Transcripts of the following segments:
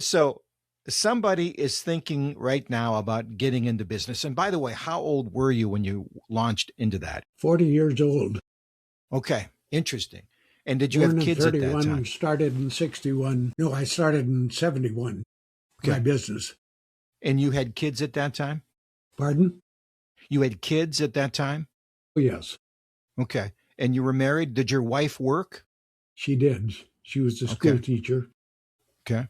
So somebody is thinking right now about getting into business. And by the way, how old were you when you launched into that? 40 years old. Okay, interesting. And did you have Born in kids at that 31, time? started in 61. No, I started in 71, my Okay. business. And you had kids at that time? Pardon? You had kids at that time? Oh, yes, Okay. And you were married? Did your wife work? she did. She was a school Okay. teacher. Okay.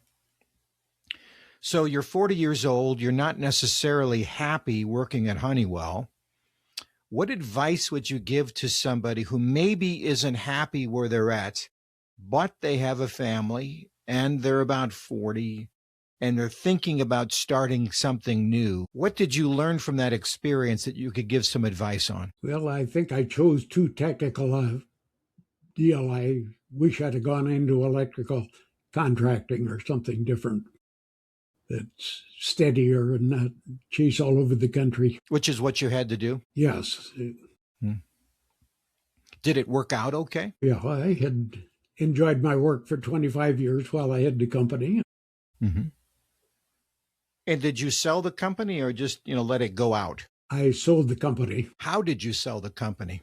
So you're 40 years old. You're not necessarily happy working at Honeywell. What advice would you give to somebody who maybe isn't happy where they're at, but they have a family and they're about 40 and they're thinking about starting something new? What did you learn from that experience that you could give some advice on? Well, I think I chose too technical a deal. I wish I'd have gone into electrical contracting or something different that's steadier and not chase all over the country. Which is what you had to do? Yes, Hmm. Did it work out okay? yeah, I had enjoyed my work for 25 years while I had the company. Mm-hmm. And did you sell the company or just, let it go out? I sold the company, How did you sell the company?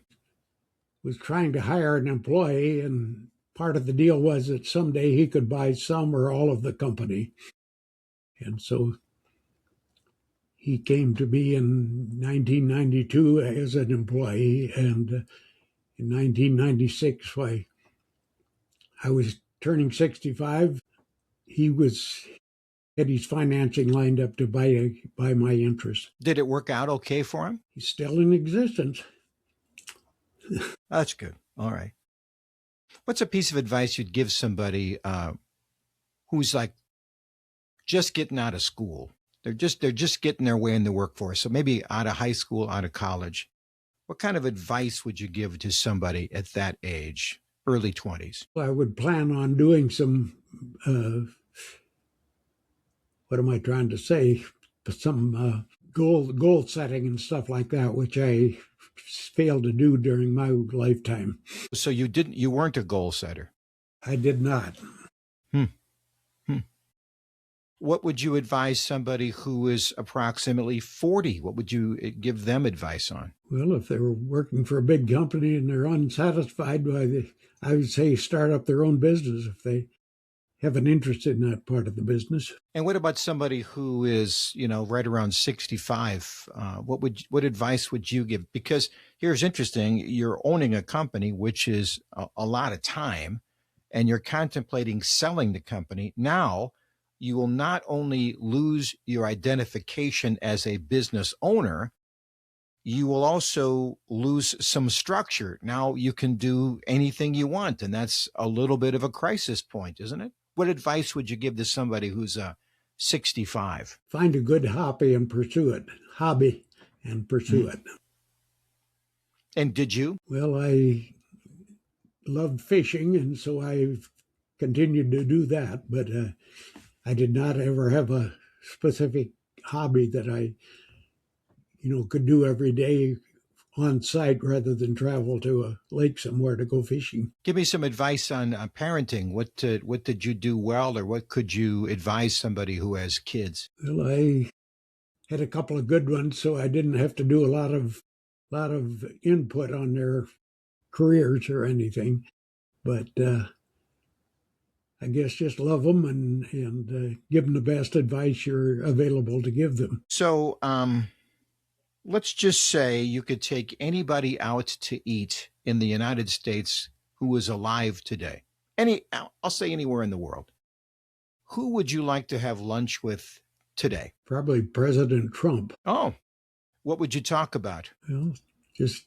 was trying to hire an employee, and part of the deal was that someday he could buy some or all of the company. And so he came to me in 1992 as an employee, and in 1996, why I was turning 65, he had his financing lined up to buy my interest. Did it work out okay for him? He's still in existence. That's good. All right. What's a piece of advice you'd give somebody who's like just getting out of school? They're just getting their way in the workforce. So maybe out of high school, out of college. What kind of advice would you give to somebody at that age, early 20s? I would plan on doing some, what am I trying to say? Some goal setting and stuff like that, which I failed to do during my lifetime. So you weren't a goal setter. I did not. Hmm. Hmm. What would you advise somebody who is approximately 40? What would you give them advice on? Well, if they were working for a big company and they're unsatisfied, I would say start up their own business if they have an interest in that part of the business. And what about somebody who is, right around 65? What advice would you give? Because here's interesting: you're owning a company, which is a lot of time, and you're contemplating selling the company. Now, you will not only lose your identification as a business owner, you will also lose some structure. Now you can do anything you want, and that's a little bit of a crisis point, isn't it? What advice would you give to somebody who's 65? Find a good hobby and pursue it. Mhm. It. And did you? Well, I loved fishing, and so I've continued to do that, but I did not ever have a specific hobby that I, could do every day on site rather than travel to a lake somewhere to go fishing. Give me some advice on parenting. What did you do well, or what could you advise somebody who has kids? Well, I had a couple of good ones, so I didn't have to do a lot of input on their careers or anything. But I guess just love them and give them the best advice you're available to give them. So let's just say you could take anybody out to eat in the United States who is alive today. I'll say anywhere in the world. Who would you like to have lunch with today? Probably President Trump. Oh, what would you talk about? Well, just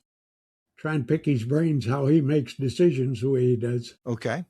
try and pick his brains how he makes decisions the way he does. Okay.